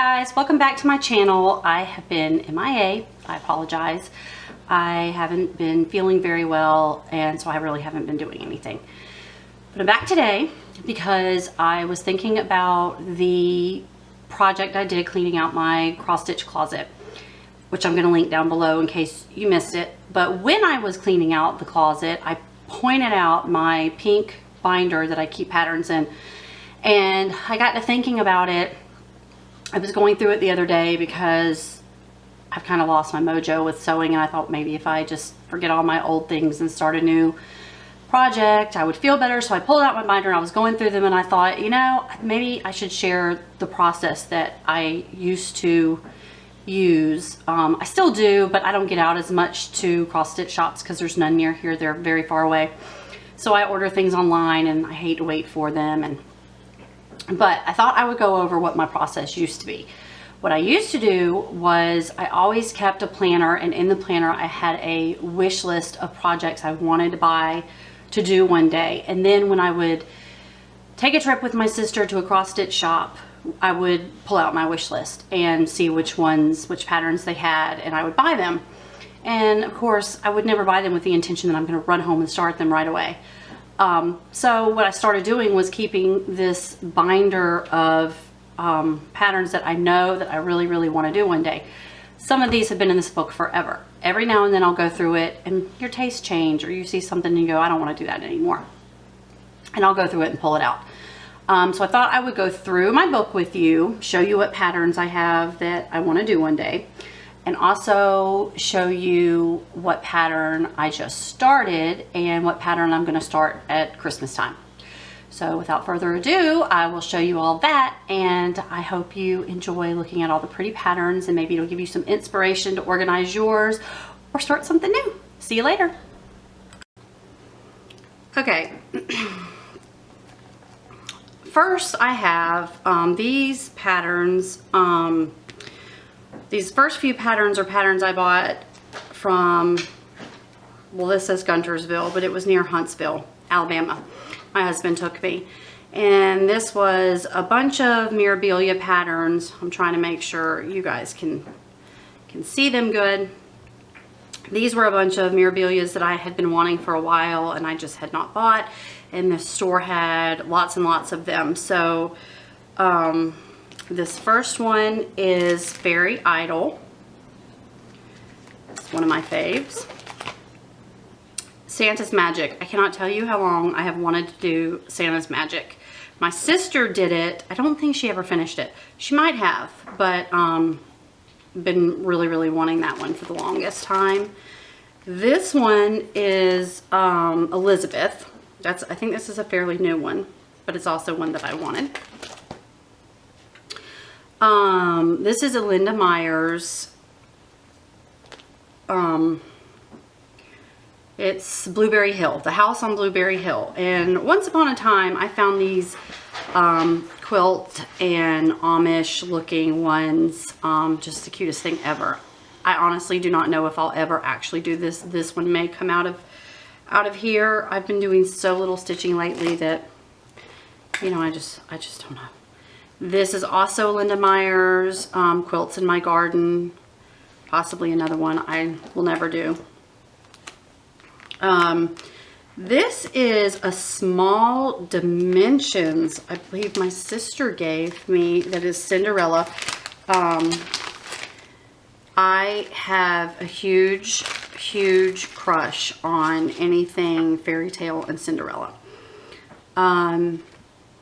guys, welcome back to my channel. I have been MIA. I apologize. I haven't been feeling very well, and so I really haven't been doing anything. But I'm back today because I was thinking about the project I did cleaning out my cross-stitch closet, which I'm going to link down below in case you missed it. But when I was cleaning out the closet, I pointed out my pink binder that I keep patterns in, and I got to thinking about it. I was going through it the other day because I've kind of lost my mojo with sewing, and I thought maybe if I just forget all my old things and start a new project, I would feel better. So I pulled out my binder and I was going through them, and I thought, you know, maybe I should share the process that I used to use. I still do, but I don't get out as much to cross-stitch shops because there's none near here. They're very far away. So I order things online, and I hate to wait for them. But I thought I would go over what my process used to be. What I used to do was I always kept a planner, and in the planner I had a wish list of projects I wanted to buy to do one day. And then when I would take a trip with my sister to a cross-stitch shop, I would pull out my wish list and see which patterns they had, and I would buy them. And of course, I would never buy them with the intention that I'm going to run home and start them right away. So what I started doing was keeping this binder of patterns that I know that I really want to do one day. Some of these have been in this book forever. Every now and then I'll go through it, and your tastes change, or you see something and you go, I don't want to do that anymore. And I'll go through it and pull it out. So I thought I would go through my book with you, show you what patterns I have that I want to do one day, and also show you what pattern I just started and what pattern I'm going to start at Christmas time. So without further ado, I will show you all that, and I hope you enjoy looking at all the pretty patterns, and maybe it'll give you some inspiration to organize yours or start something new. See you later. Okay. First, I have these patterns. These first few patterns are patterns I bought from, well, this says Guntersville, but it was near Huntsville, Alabama. My husband took me. And this was a bunch of Mirabilia patterns. I'm trying to make sure you guys can see them good. These were a bunch of Mirabilias that I had been wanting for a while, and I just had not bought. And the store had lots and lots of them. So, this first one is Fairy Idol. It's one of my faves. Santa's Magic. I cannot tell you how long I have wanted to do Santa's Magic. My sister did it. I don't think she ever finished it. She might have, but been really wanting that one for the longest time. This one is Elizabeth. I think this is a fairly new one, but it's also one that I wanted. This is a Linda Myers. It's Blueberry Hill, the house on Blueberry Hill. And once upon a time, I found these quilt and Amish looking ones, just the cutest thing ever. I honestly do not know if I'll ever actually do this. This one may come out of here. I've been doing so little stitching lately that, you know, I just don't know. This is also Linda Myers, Quilts in My Garden. Possibly another one I will never do. This is a small dimensions, I believe my sister gave me, that is Cinderella. I have a huge crush on anything fairy tale and Cinderella.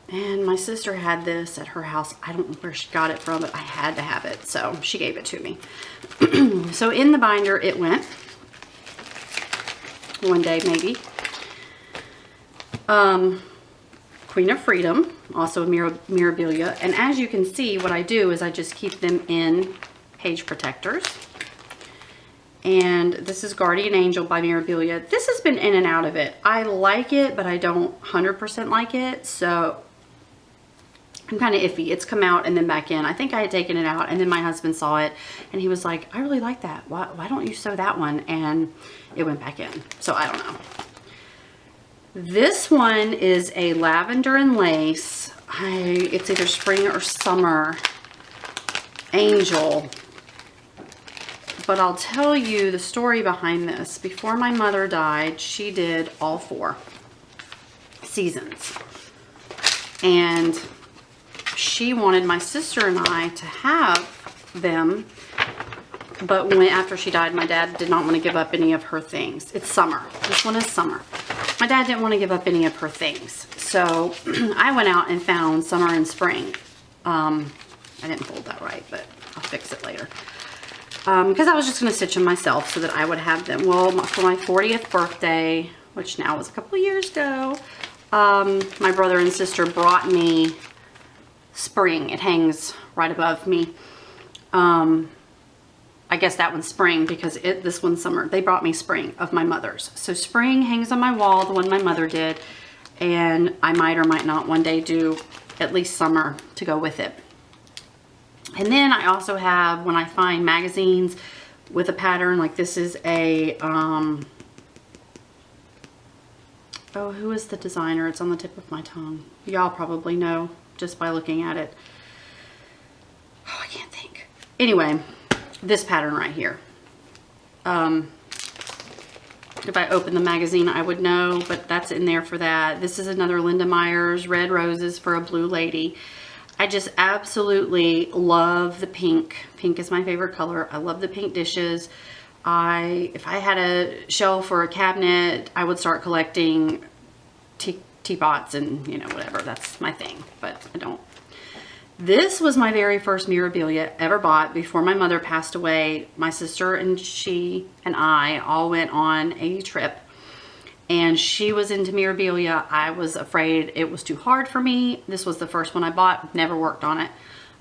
And my sister had this at her house. I don't know where she got it from, but I had to have it, so she gave it to me. So in the binder it went. One day maybe. Queen of Freedom, also Mirabilia. And as you can see, what I do is I just keep them in page protectors. And this is Guardian Angel by Mirabilia. This has been in and out of it. I like it, but I don't 100% like it, so I'm kind of iffy. It's come out and then back in. I think I had taken it out, and then my husband saw it and he was like, I really like that. Why don't you sew that one? And it went back in. So I don't know. This one is a lavender and lace. It's either spring or summer. angel. But I'll tell you the story behind this. Before my mother died, she did all 4 seasons. And she wanted my sister and I to have them. But after she died, my dad did not want to give up any of her things. It's summer. This one is summer. My dad didn't want to give up any of her things. So I went out and found summer and spring. I didn't fold that right, but I'll fix it later. Because I was just going to stitch them myself so that I would have them. Well, for my 40th birthday, which now was a couple of years ago, my brother and sister brought me spring. It hangs right above me. I guess that one's spring because this one's summer. They brought me spring of my mother's. So spring hangs on my wall, the one my mother did. And I might or might not one day do at least summer to go with it. And then I also have, when I find magazines with a pattern, like this is a, oh, who is the designer? It's on the tip of my tongue. Y'all probably know just by looking at it. Oh, I can't think. Anyway, this pattern right here. If I open the magazine, I would know, but that's in there for that. This is another Linda Myers, Red Roses for a Blue Lady. I just absolutely love the pink. Pink is my favorite color. I love the pink dishes. If I had a shelf or a cabinet, I would start collecting teapots and, you know, whatever. That's my thing, but I don't. This was my very first memorabilia ever bought before my mother passed away. My sister and she and I all went on a trip. And she was into memorabilia. I was afraid it was too hard for me. This was the first one I bought. Never worked on it.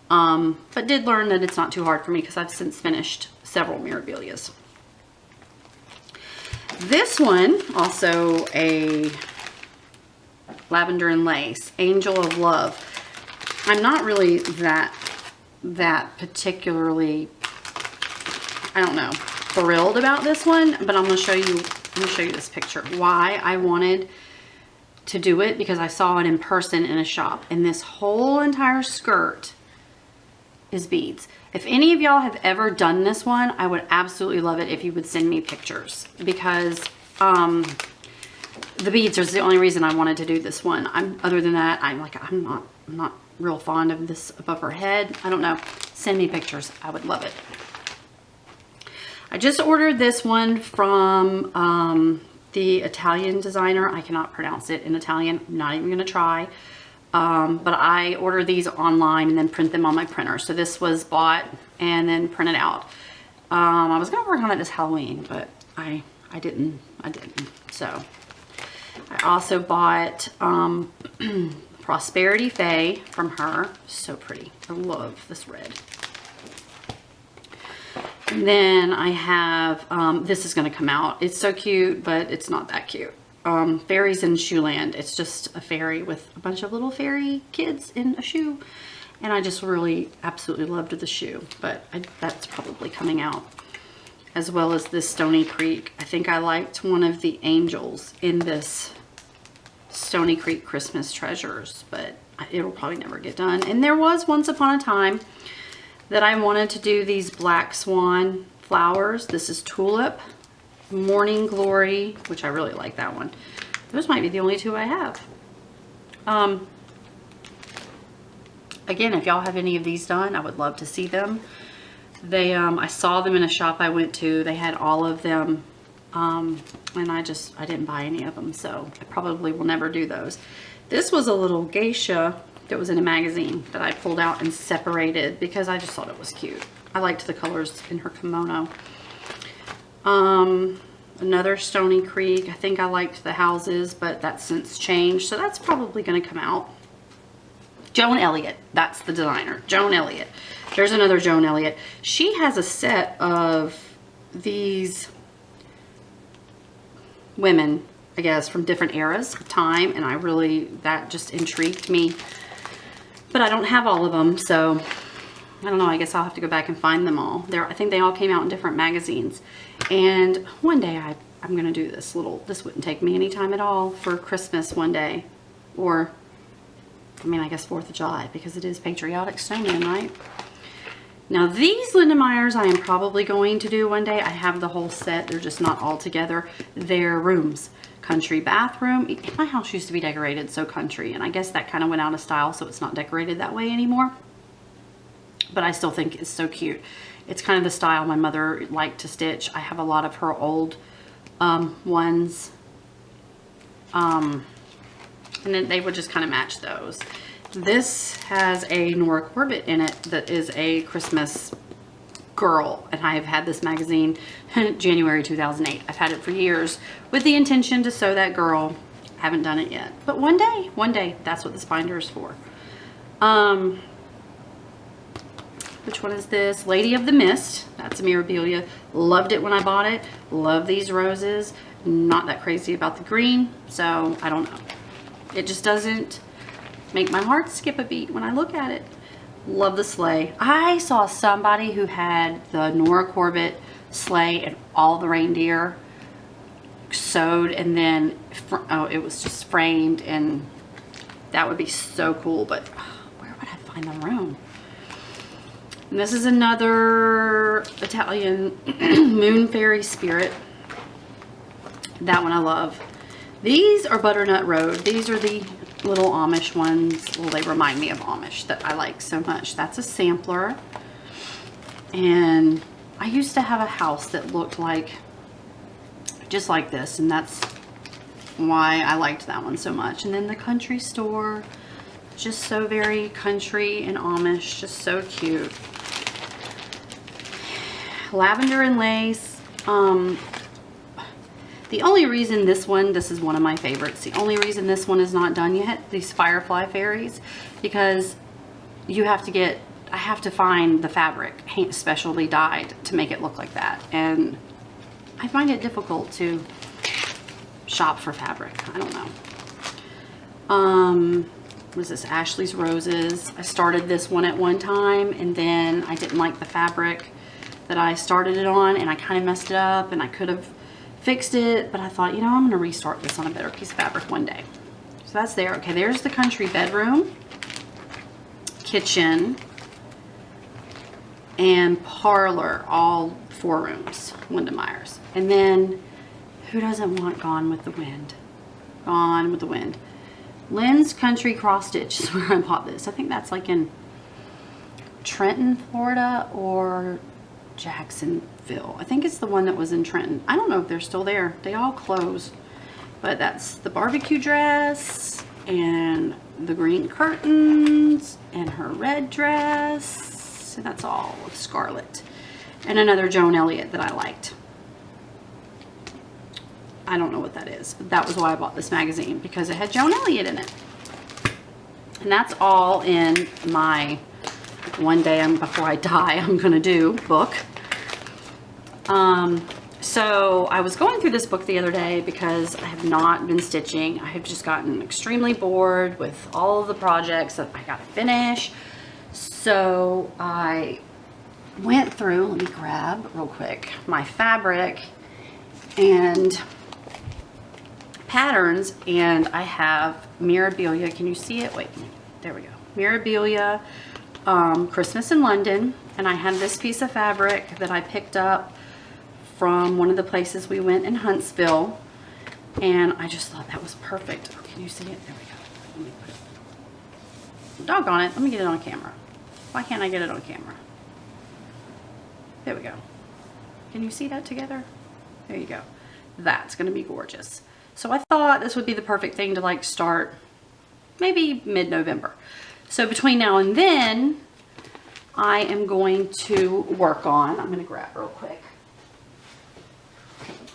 But did learn that it's not too hard for me because I've since finished several memorabilias. This one, also a lavender and lace, Angel of Love. I'm not really that particularly, I don't know, thrilled about this one, but I'm going to show you this picture. Why I wanted to do it, because I saw it in person in a shop, and this whole entire skirt is beads. If any of y'all have ever done this one, I would absolutely love it if you would send me pictures, because the beads is the only reason I wanted to do this one. Other than that, I'm not real fond of this above her head. I don't know. Send me pictures. I would love it. I just ordered this one from the Italian designer. I cannot pronounce it in Italian. I'm not even going to try. But I order these online and then print them on my printer. So this was bought and then printed out. I was going to work on it this Halloween, but I didn't. So I also bought Prosperity Faye from her. So pretty. I love this red. And then I have, this is going to come out. It's so cute, but it's not that cute. Fairies in Shoeland. It's just a fairy with a bunch of little fairy kids in a shoe. And I just really absolutely loved the shoe. But that's probably coming out. As well as this Stony Creek. I think I liked one of the angels in this Stony Creek Christmas Treasures. But it'll probably never get done. And there was once upon a time that I wanted to do these black swan flowers. This is Tulip, Morning Glory, which I really like that one. Those might be the only two I have. Again, if y'all have any of these done, I would love to see them. They, I saw them in a shop I went to. They had all of them, and I didn't buy any of them, so I probably will never do those. This was a little geisha that was in a magazine that I pulled out and separated because I just thought it was cute. I liked the colors in her kimono. Another Stony Creek. I think I liked the houses, but that's since changed, so that's probably going to come out. Joan Elliott, that's the designer. Joan Elliott. There's another Joan Elliott. She has a set of these women, I guess, from different eras of time, and that just intrigued me. But I don't have all of them, so I don't know. I guess I'll have to go back and find them all. I think they all came out in different magazines. And one day I'm going to do this wouldn't take me any time at all for Christmas one day. Or, I mean, I guess 4th of July, because it is Patriotic Snowman, right? Now these Linda Meyers I am probably going to do one day. I have the whole set. They're just not all together. They're rooms. Country bathroom. My house used to be decorated so country, and I guess that kind of went out of style, so it's not decorated that way anymore. But I still think it's so cute. It's kind of the style my mother liked to stitch. I have a lot of her old ones. And then they would just kind of match those. This has a Nora Corbett in it that is a Christmas girl, and I have had this magazine January 2008. I've had it for years with the intention to sew that girl. Haven't done it yet, but one day, that's what this binder is for. Which one is this? Lady of the Mist. That's a Mirabilia. Loved it when I bought it. Love these roses. Not that crazy about the green, so I don't know. It just doesn't make my heart skip a beat when I look at it. Love the sleigh. I saw somebody who had the Nora Corbett sleigh and all the reindeer sewed, and then it was just framed, and that would be so cool, but where would I find the room? And this is another Italian Moon Fairy Spirit. That one I love. These are Butternut Road. These are the little Amish ones. Well, they remind me of Amish that I like so much. That's a sampler. And I used to have a house that looked like just like this, and that's why I liked that one so much. And then the country store, just so very country and Amish, just so cute. Lavender and lace. The only reason this is one of my favorites. The only reason this one is not done yet, these Firefly Fairies, because I have to find the fabric specially dyed to make it look like that. And I find it difficult to shop for fabric. I don't know. What is this? Ashley's Roses. I started this one at one time, and then I didn't like the fabric that I started it on, and I kind of messed it up, and I could have fixed it, but I thought, you know, I'm going to restart this on a better piece of fabric one day. So that's there. Okay, there's the country bedroom, kitchen, and parlor, all 4 rooms, Linda Meyers. And then, who doesn't want Gone with the Wind? Gone with the Wind. Lynn's Country Cross Stitch is where I bought this. I think that's like in Trenton, Florida, or Jacksonville. I think it's the one that was in Trenton. I don't know if they're still there. They all closed. But that's the barbecue dress, and the green curtains, and her red dress. And that's all with scarlet. And another Joan Elliott that I liked. I don't know what that is, but that was why I bought this magazine, because it had Joan Elliott in it. And that's all in my one day before I die I'm gonna do book. So I was going through this book the other day because I have not been stitching. I have just gotten extremely bored with all of the projects that I gotta finish. So I went through, let me grab real quick my fabric and patterns, and I have Mirabilia. Can you see it? Wait, there we go. Mirabilia Christmas in London, and I had this piece of fabric that I picked up from one of the places we went in Huntsville, and I just thought that was perfect. Oh, can you see it? There we go. Let me put it. Doggone it. Let me get it on camera. Why can't I get it on camera? There we go. Can you see that together? There you go. That's going to be gorgeous. So I thought this would be the perfect thing to like start maybe mid-November. So between now and then, I am going to work on, I'm going to grab real quick.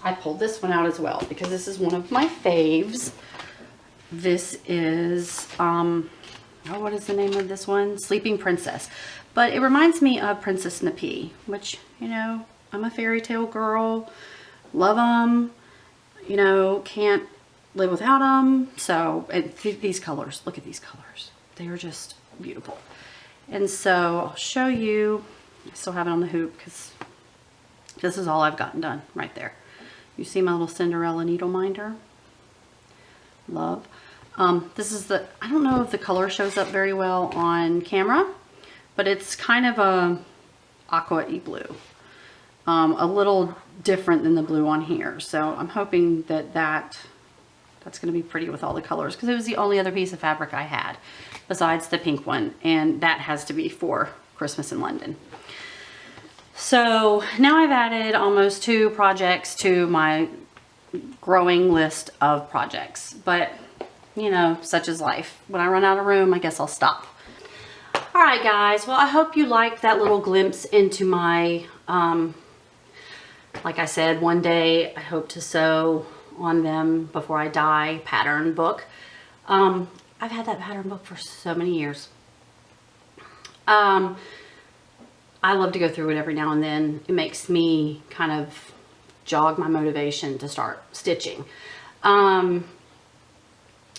I pulled this one out as well because this is one of my faves. This is, what is the name of this one? Sleeping Princess. But it reminds me of Princess Napi, which, you know, I'm a fairy tale girl. Love them. You know, can't live without them. So, and these colors, look at these colors. They are just beautiful. And so I'll show you, I still have it on the hoop because this is all I've gotten done right there. You see my little Cinderella needle minder? Love. This is the, I don't know if the color shows up very well on camera, but it's kind of a aqua-y blue. A little different than the blue on here. So I'm hoping that that's going to be pretty with all the colors, because it was the only other piece of fabric I had besides the pink one, and that has to be for Christmas in London. So now I've added almost 2 projects to my growing list of projects, but you know, such is life. When I run out of room, I guess I'll stop. All right, guys. Well, I hope you liked that little glimpse into my, like I said, one day I hope to sew on them before I die pattern book. I've had that pattern book for so many years. I love to go through it every now and then. It makes me kind of jog my motivation to start stitching.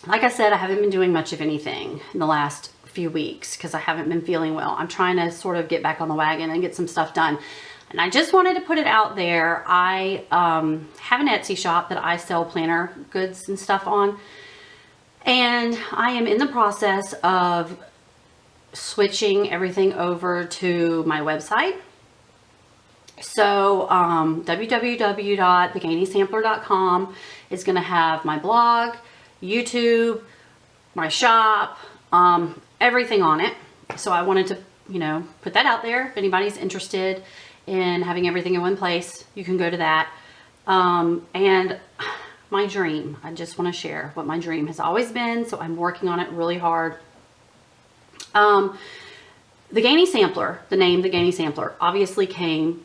Like I said, I haven't been doing much of anything in the last few weeks because I haven't been feeling well. I'm trying to sort of get back on the wagon and get some stuff done. And I just wanted to put it out there. I have an Etsy shop that I sell planner goods and stuff on. And I am in the process of switching everything over to my website. So www.thegaineysampler.com is going to have my blog, YouTube, my shop, everything on it. So I wanted to, you know, put that out there. If anybody's interested in having everything in one place, you can go to that. And my dream, I just want to share what my dream has always been. So I'm working on it really hard. The Gainey Sampler, the name The Gainey Sampler, obviously came,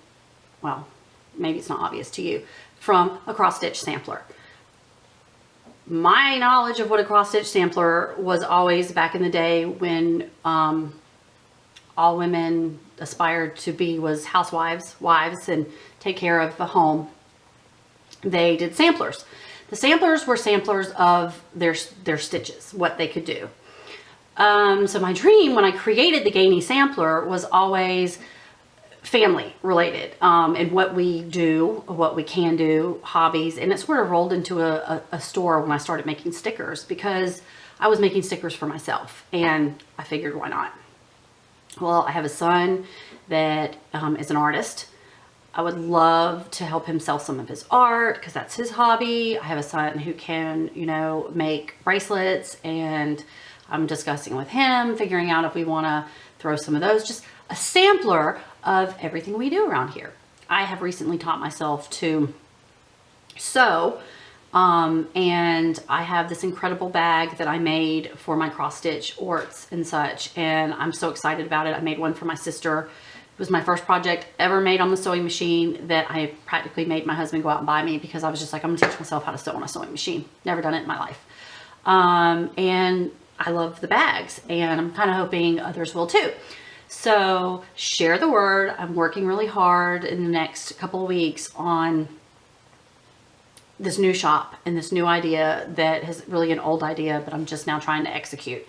well, maybe it's not obvious to you, from a cross stitch sampler. My knowledge of what a cross stitch sampler was always back in the day when all women aspired to be was housewives, wives, and take care of the home. They did samplers. The samplers were samplers of their stitches, what they could do. So my dream when I created the Gainey Sampler was always family related, and what we do, what we can do, hobbies, and it sort of rolled into a store when I started making stickers, because I was making stickers for myself and I figured, why not? Well, I have a son that is an artist. I would love to help him sell some of his art because that's his hobby. I have a son who can, you know, make bracelets, and I'm discussing with him, figuring out if we want to throw some of those, just a sampler of everything we do around here. I have recently taught myself to sew, and I have this incredible bag that I made for my cross stitch orts and such, and I'm so excited about it. I made one for my sister. It was my first project ever made on the sewing machine that I practically made my husband go out and buy me, because I was just like, I'm gonna teach myself how to sew on a sewing machine. Never done it in my life. And I love the bags, and I'm kind of hoping others will too. So share the word. I'm working really hard in the next couple of weeks on this new shop and this new idea that is really an old idea, but I'm just now trying to execute.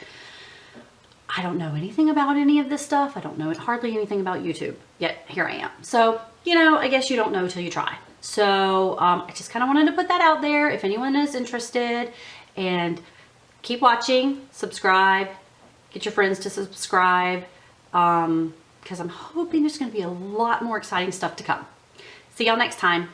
I don't know anything about any of this stuff. I don't know hardly anything about YouTube, yet here I am. So, you know, I guess you don't know till you try. So I just kind of wanted to put that out there if anyone is interested, and keep watching, subscribe, get your friends to subscribe, because I'm hoping there's going to be a lot more exciting stuff to come. See y'all next time.